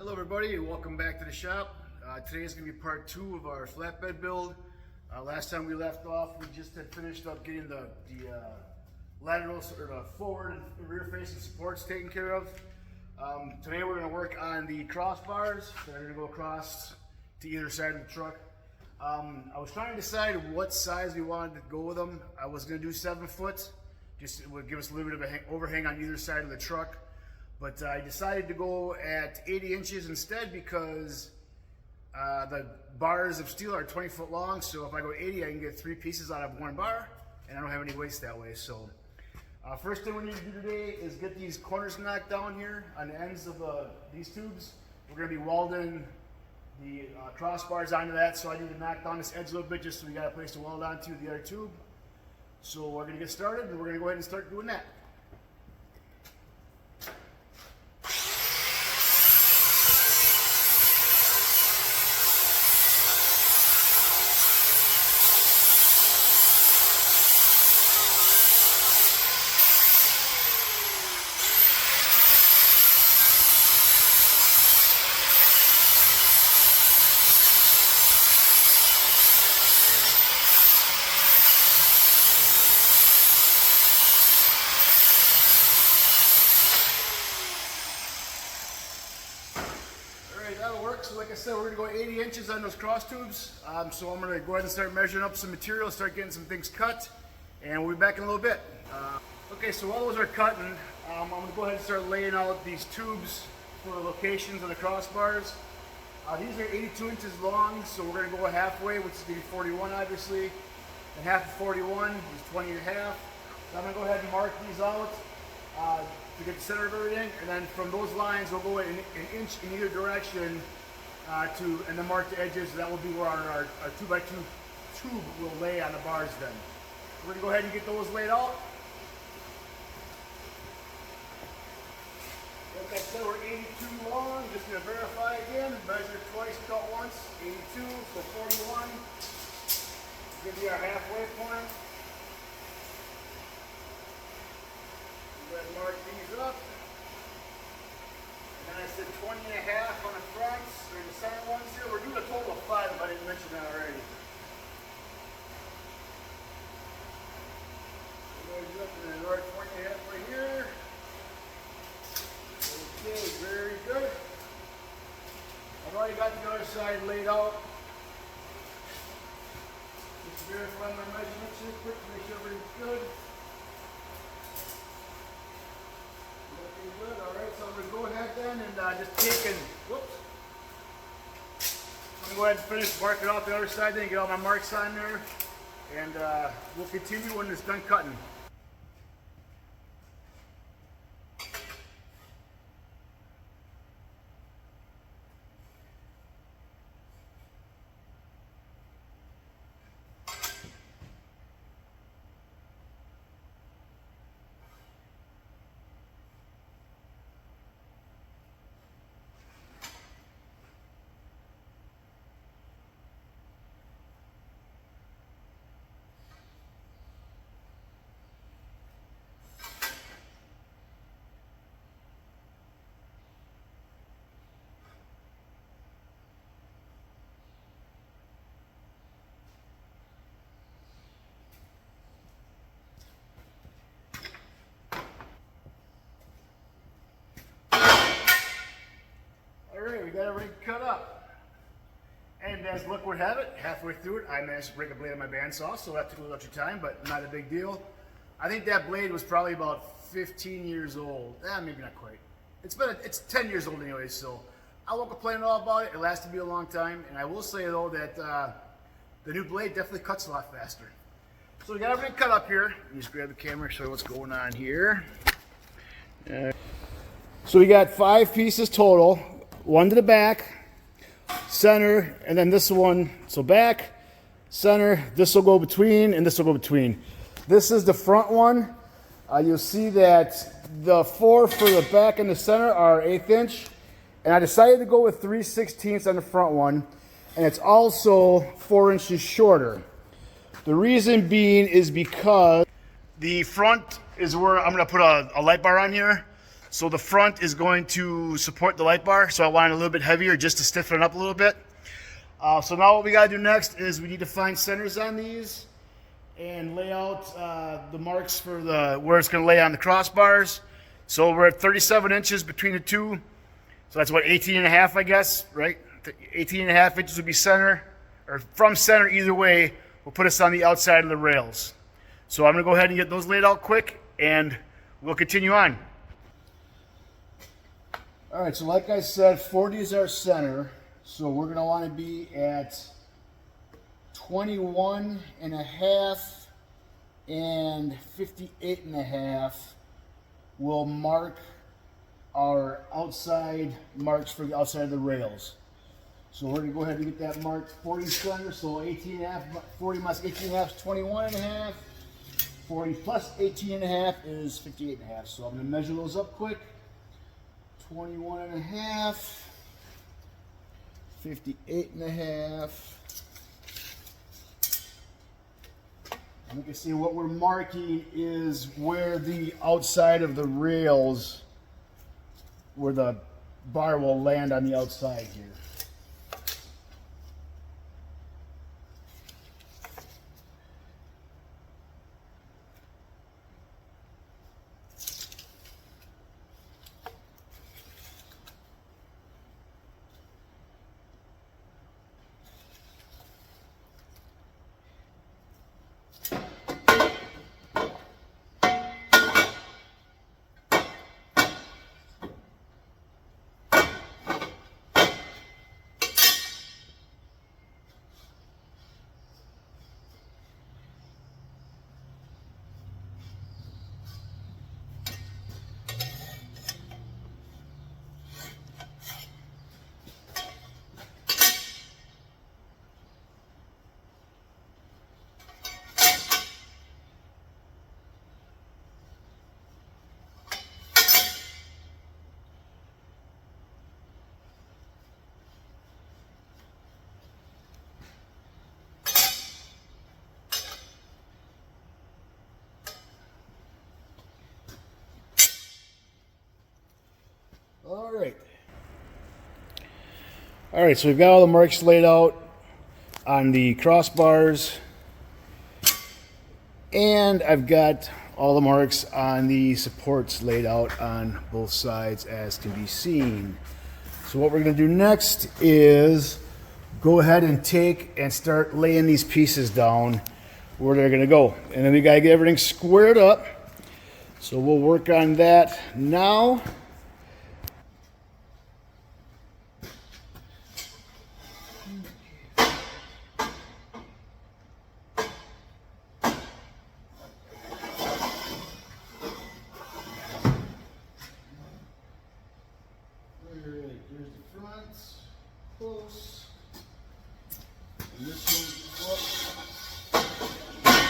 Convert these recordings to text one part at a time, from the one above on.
Hello everybody and welcome back to the shop. Today is going to be part 2 of our flatbed build. Last time we left off, we just had finished up getting the lateral or the forward and rear facing supports taken care of. Today we're going to work on the crossbars that are going to go across to either side of the truck. I was trying to decide what size we wanted to go with them. I was going to do 7 foot, just it would give us a little bit of an overhang on either side of the truck. But I decided to go at 80 inches instead because the bars of steel are 20 foot long. So if I go 80, I can get 3 pieces out of 1 bar, and I don't have any waste that way. So first thing we need to do today is get these corners knocked down here on the ends of these tubes. We're going to be welding the crossbars onto that, so I need to knock down this edge a little bit just so we got a place to weld onto the other tube. So we're going to get started, and we're going to go ahead and start doing that. That'll work. So like I said, we're going to go 80 inches on those cross tubes. So I'm going to go ahead and start measuring up some material, start getting some things cut, and we'll be back in a little bit. Okay, so while those are cutting, I'm going to go ahead and start laying out these tubes for the locations of the crossbars. These are 82 inches long, so we're going to go halfway, which is going to be 41 obviously, and half of 41 is 20 and a half. So I'm going to go ahead and mark these out to get the center of everything, and then from those lines we'll go an inch in either direction and then mark the edges. That will be where our 2x2 tube will lay on the bars then. We're going to go ahead and get those laid out. Like I said, we're 82 long. Just going to verify again. Measure twice, cut once. 82, so 41. It's going to be our halfway point. Go ahead and mark these up. And then I said 20 and a half on the fronts, or the center ones here. We're doing a total of 5 if I didn't mention that already. We're going to do up to the north 20 and a half right here. Okay, very good. I've already got the other side laid out. Just verify my measurements here quick to make sure everything's good. Good. All right, so I'm going to go ahead then and just take and, whoops. I'm going to go ahead and finish marking off the other side then, get all my marks on there, and we'll continue when it's done cutting. We got everything cut up. And as luck would have it, halfway through it, I managed to break a blade on my bandsaw, so that took a little extra time, but not a big deal. I think that blade was probably about 15 years old. Maybe not quite. It's 10 years old anyway, so I won't complain at all about it. It lasted me a long time, and I will say though that the new blade definitely cuts a lot faster. So we got everything cut up here. Let me just grab the camera, show you what's going on here. So we got 5 pieces total. 1 to the back, center, and then this one. So back, center, this will go between, and this will go between. This is the front one. You'll see that the 4 for the back and the center are 1/8 inch. And I decided to go with 3/16 on the front one. And it's also 4 inches shorter. The reason being is because the front is where I'm going to put a light bar on here. So the front is going to support the light bar, so I want it a little bit heavier just to stiffen it up a little bit. So now what we gotta do next is we need to find centers on these and lay out the marks for where it's gonna lay on the crossbars. So we're at 37 inches between the two. So that's what, 18 and a half, I guess, right? 18 and a half inches would be center, or from center either way, will put us on the outside of the rails. So I'm gonna go ahead and get those laid out quick and we'll continue on. All right, so like I said, 40 is our center. So we're gonna wanna be at 21 and a half and 58 and a half. We'll mark our outside marks for the outside of the rails. So we're gonna go ahead and get that marked 40 center, so 18 and a half, 40 minus 18 and a half is 21 and a half. 40 plus 18 and a half is 58 and a half. So I'm gonna measure those up quick. 21 and a half, 58 and a half. And you can see what we're marking is where the outside of the rails, where the bar will land on the outside here. All right, so we've got all the marks laid out on the crossbars, and I've got all the marks on the supports laid out on both sides, as can be seen. So what we're going to do next is go ahead and take and start laying these pieces down where they're going to go, and then we got to get everything squared up. So we'll work on that now. Here's the front, close. And this one right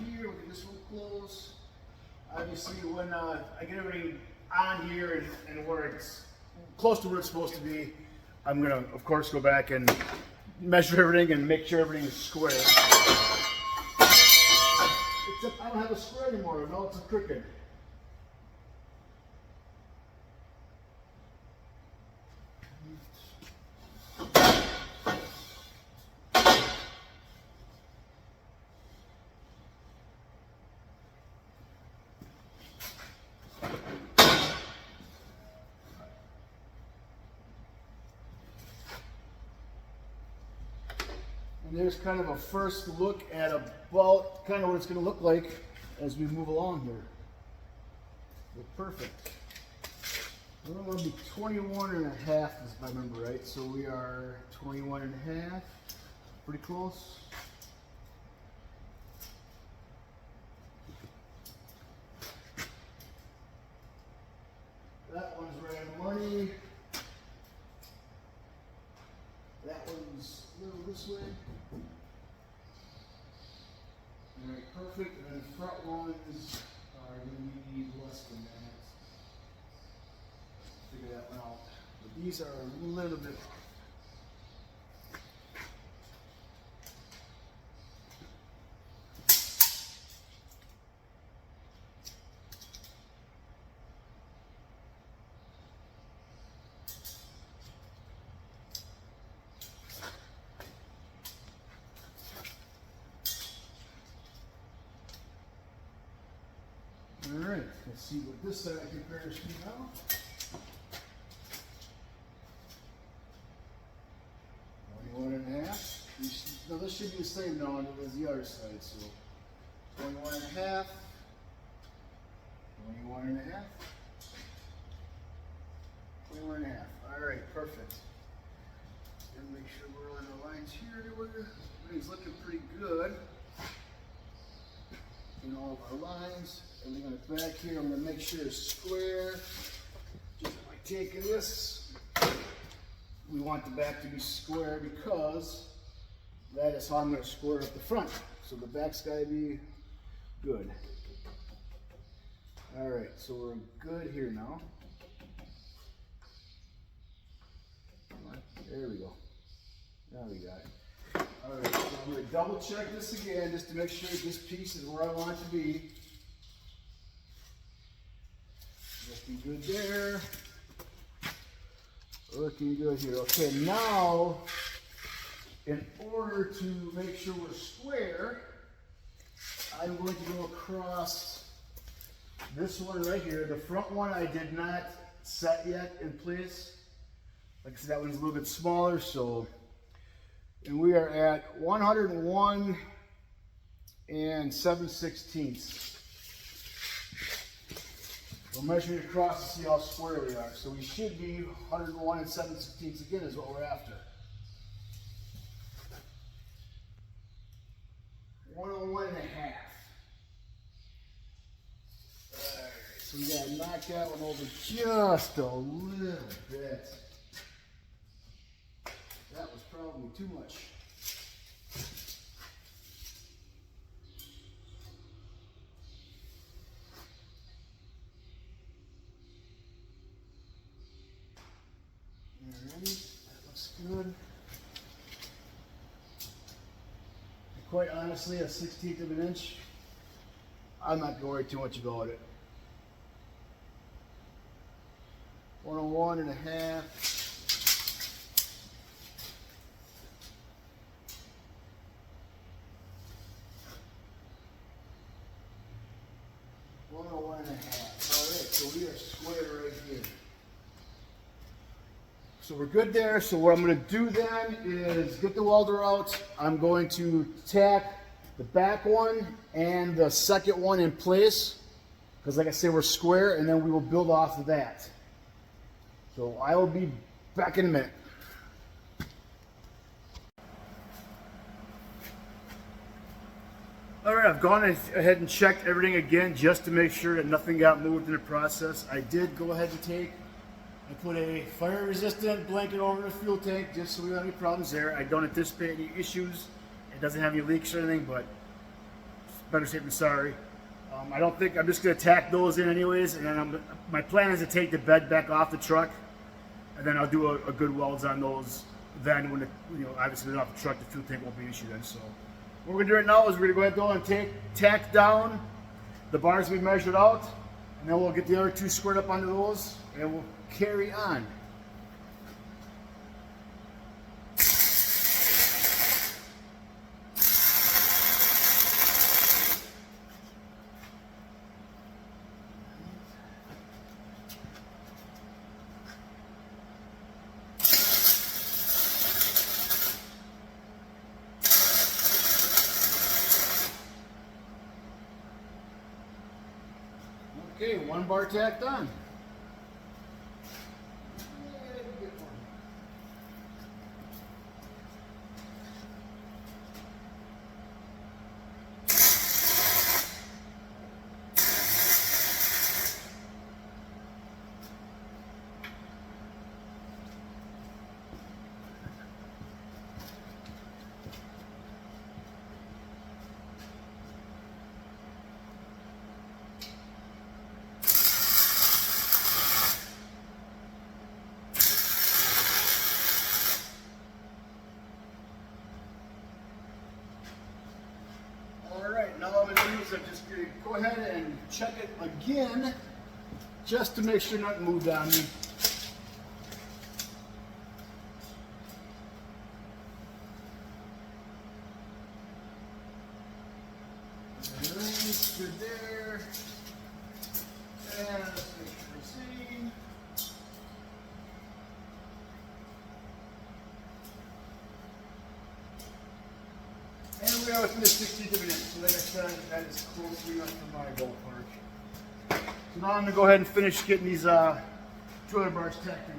here, we'll get this one close. Obviously, when I get everything on here and where it's close to where it's supposed to be, I'm gonna, of course, go back and measure everything and make sure everything is square. Except I don't have a square anymore. No, it's a crooked. And there's kind of a first look at about kind of what it's going to look like as we move along here. Well, perfect. We're going to be 21 and a half, if I remember right. So we are 21 and a half. Pretty close. That one's right on the money. That one's a little this way. All right, perfect. And then the front ones are going to be less than that. Figure that one out. But these are a little bit. All right, let's see what this side compares to now. One and a half. Now this should be the same now as the other side. So 21 and a half. 21 and a half. 21 and a half. All right, perfect. Then make sure we're on the lines here. Everything's looking pretty good. In all of our lines. Everything on the back here, I'm going to make sure it's square. Just by taking this, we want the back to be square because that is how I'm going to square up the front. So the back's got to be good. All right, so we're good here now. There we go. Now we got it. All right, so I'm going to double check this again just to make sure this piece is where I want it to be. Looking good there. Looking good here. Okay, now, in order to make sure we're square, I'm going to go across this one right here. The front one I did not set yet in place. Like I said, that one's a little bit smaller, so, and we are at 101 7/16. We're measuring across to see how square we are. So we should be 101 7/16 again is what we're after. 101 and a half. Alright, so we gotta knock that one over just a little bit. That was probably too much. That looks good. And quite honestly, a 1/16 of an inch, I'm not going to worry too much about it. 101 and a half. One and a half. All right, so we are square right here. So we're good there. So what I'm going to do then is get the welder out. I'm going to tack the back one and the second one in place because, like I said, we're square, and then we will build off of that. So I will be back in a minute. All right, I've gone ahead and checked everything again just to make sure that nothing got moved in the process. I did go ahead and put a fire resistant blanket over the fuel tank just so we don't have any problems there. I don't anticipate any issues. It doesn't have any leaks or anything, but better safe than sorry. I don't think, I'm just going to tack those in anyways, and then my plan is to take the bed back off the truck, and then I'll do a good welds on those. Then when obviously they're off the truck, the fuel tank won't be an issue then. So what we're going to do right now is we're going to go ahead and tack down the bars we measured out, and then we'll get the other two squared up onto those, and we'll carry on. Okay, one bar tacked on. Now what I'm going to do is I'm just going to go ahead and check it again just to make sure nothing moved on me. good there. And let's make sure we see. And we are within the 60 dividends. So like I said, that is closely enough for my ballpark. So now I'm gonna go ahead and finish getting these trailer bars tacked in.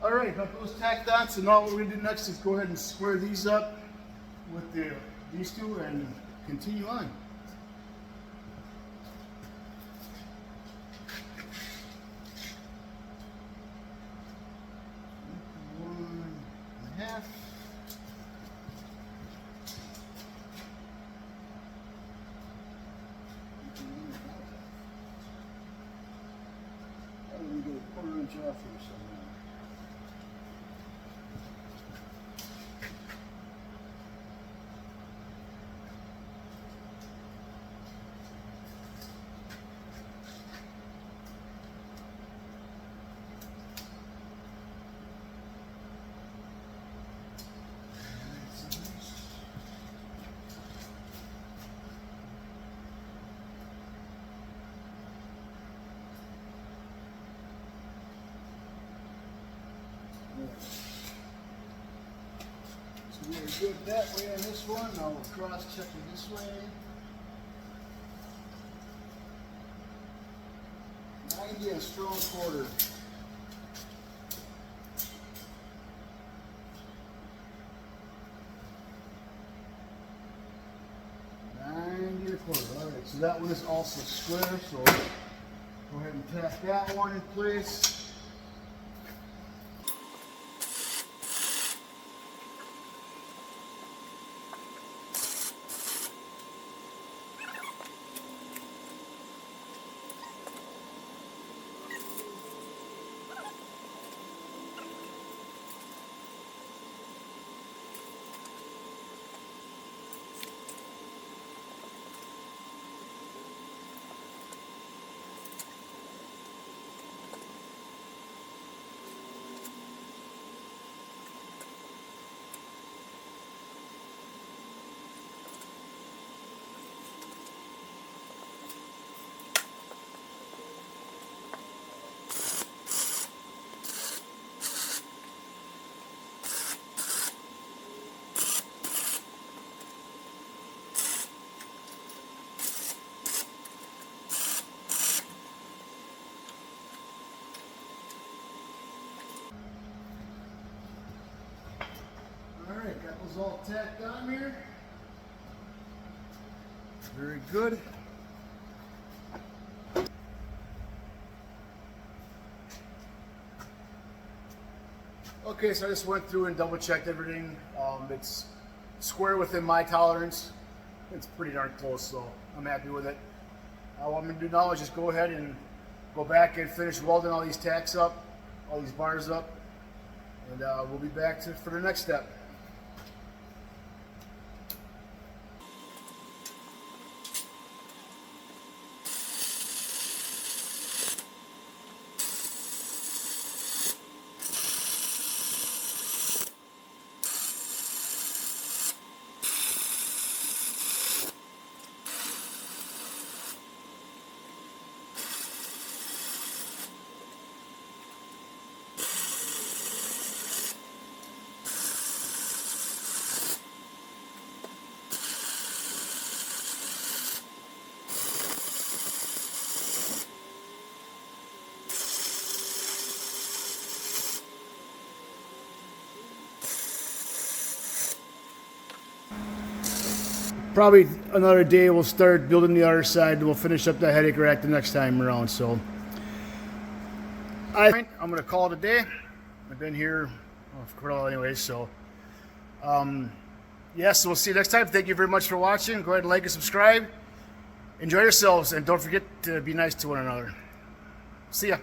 Alright, got those tacked on, so now what we're going to do next is go ahead and square these up with these two and continue on. 1.5. I'm going to get a 1/4 inch off here somewhere. So we are good that way on this one. Now we'll cross check it this way. 90 and strong 1/4. Alright, so that one is also square, so go ahead and tack that one in place. Alright, got those all tacked on here. Very good. Okay, so I just went through and double checked everything. It's square within my tolerance. It's pretty darn close, so I'm happy with it. What I'm going to do now is just go ahead and go back and finish welding all these tacks up, all these bars up, and we'll be back for the next step. probably another day we'll start building the other side. We'll finish up that headache rack the next time around. So I'm going to call it a day. I've been here for quite a while anyway, so yes, we'll see you next time. Thank you very much for watching. Go ahead and like and subscribe. Enjoy yourselves, and don't forget to be nice to one another. See ya.